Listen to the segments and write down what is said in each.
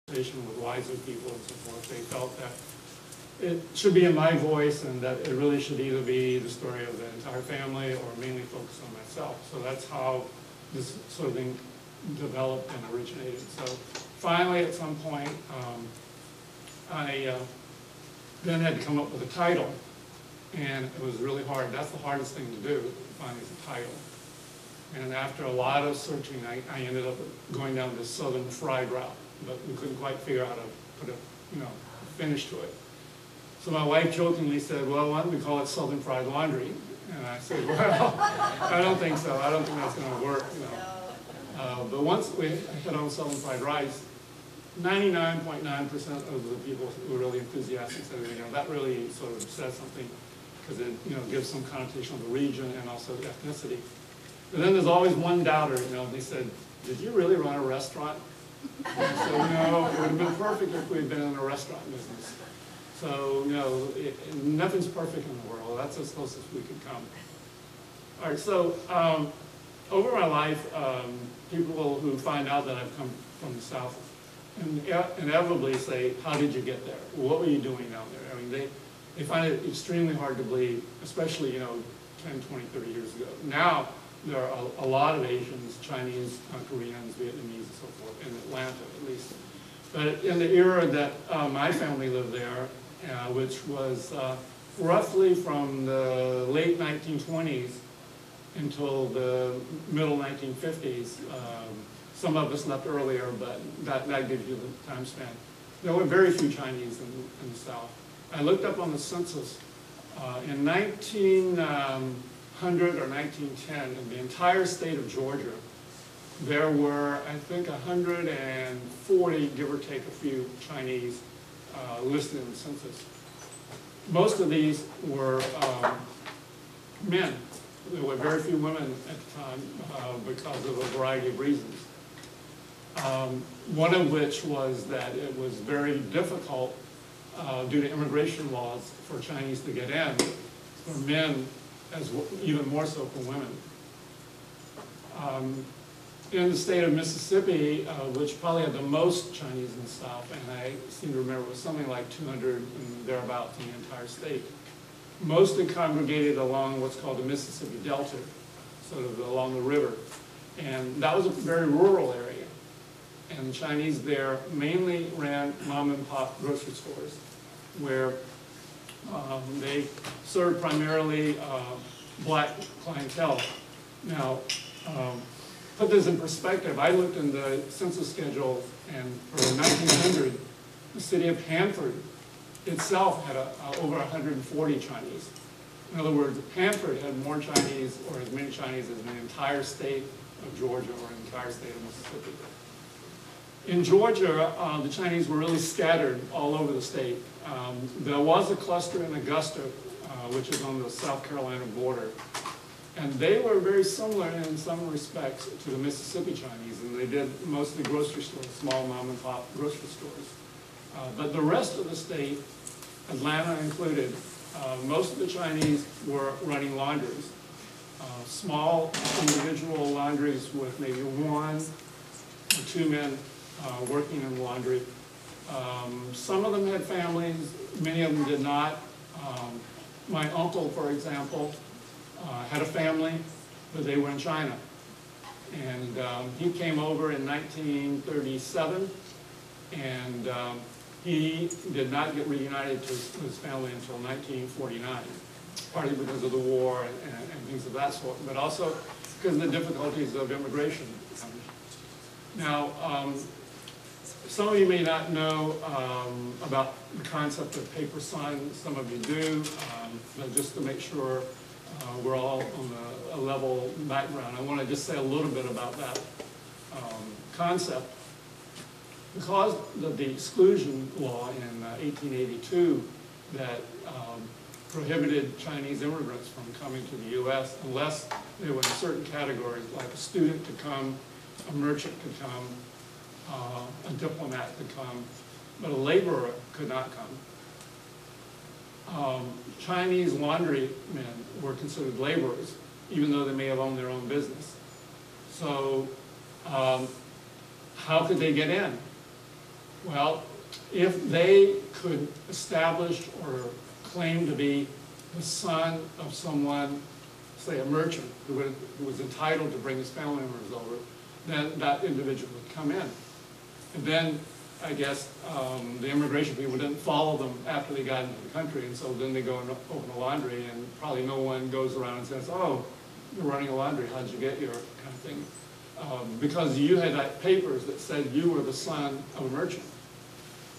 With wiser people and so forth, they felt that it should be in my voice and that it really should either be the story of the entire family or mainly focus on myself. So that's how this sort of thing developed and originated. So finally, at some point, I then had to come up with a title, and it was really hard. That's the hardest thing to do, finding a title. And after a lot of searching, I ended up going down this Southern Fried route, but we couldn't quite figure out how to put a finish to it. So my wife jokingly said, well, why don't we call it Southern Fried Laundry? And I said, well, I don't think so. I don't think that's going to work. But once we hit on Southern Fried Rice, 99.9% of the people who were really enthusiastic said, that really sort of says something, because it gives some connotation of the region and also the ethnicity. But then there's always one doubter, they said, did you really run a restaurant? And I said, no, it would have been perfect if we had been in a restaurant business. So, nothing's perfect in the world. That's as close as we could come. All right, so over my life, people who find out that I've come from the South inevitably say, how did you get there? What were you doing down there? I mean, they find it extremely hard to believe, especially, 10, 20, 30 years ago. Now, there are a lot of Asians, Chinese, Koreans, Vietnamese, and so forth, in Atlanta at least. But in the era that my family lived there, which was roughly from the late 1920s until the middle 1950s, some of us left earlier, but that gives you the time span. There were very few Chinese in the South. I looked up on the census in 1900 or 1910, in the entire state of Georgia, there were, I think, 140, give or take a few, Chinese listed in the census. Most of these were men. There were very few women at the time because of a variety of reasons. One of which was that it was very difficult due to immigration laws for Chinese to get in, for men, even more so for women. In the state of Mississippi, which probably had the most Chinese in the South, and I seem to remember it was something like 200 and thereabouts in the entire state, mostly congregated along what's called the Mississippi Delta, sort of along the river. And that was a very rural area. And the Chinese there mainly ran mom and pop grocery stores, where they served primarily black clientele. Now, put this in perspective, I looked in the census schedule, and for 1900, the city of Hanford itself had over 140 Chinese. In other words, Hanford had more Chinese, or as many Chinese as the entire state of Georgia or the entire state of Mississippi. In Georgia, the Chinese were really scattered all over the state. There was a cluster in Augusta, which is on the South Carolina border. And they were very similar in some respects to the Mississippi Chinese, and they did mostly grocery stores, small mom and pop grocery stores. But the rest of the state, Atlanta included, most of the Chinese were running laundries. Small individual laundries with maybe one or two men working in the laundry. Some of them had families, many of them did not. My uncle, for example, had a family, but they were in China. And he came over in 1937, and he did not get reunited to his family until 1949, partly because of the war and things of that sort, but also because of the difficulties of immigration. Now, some of you may not know about the concept of paper son. Some of you do, but just to make sure we're all on a level background, I want to just say a little bit about that concept. Because of the exclusion law in 1882 that prohibited Chinese immigrants from coming to the U.S. unless they were in certain categories, like a student to come, a merchant could come, a diplomat could come, but a laborer could not come. Chinese laundrymen were considered laborers, even though they may have owned their own business. So how could they get in? Well, if they could establish or claim to be the son of someone, say a merchant, who was entitled to bring his family members over, then that individual would come in. And then, I guess, the immigration people didn't follow them after they got into the country, and so then they go and open a laundry, and probably no one goes around and says, oh, you're running a laundry, how'd you get here, kind of thing. Because you had papers that said you were the son of a merchant.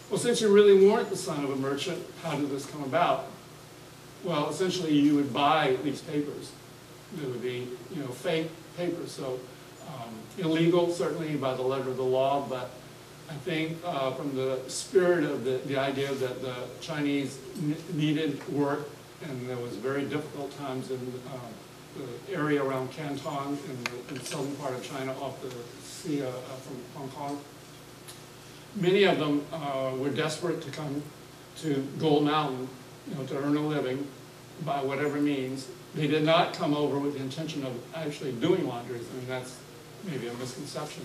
Well, since you really weren't the son of a merchant, how did this come about? Well, essentially, you would buy these papers. They would be, fake papers, so illegal, certainly by the letter of the law, but I think from the spirit of the idea that the Chinese needed work, and there was very difficult times in the area around Canton in the southern part of China off the sea from Hong Kong. Many of them were desperate to come to Gold Mountain, to earn a living by whatever means. They did not come over with the intention of actually doing laundries. I mean, that's maybe a misconception.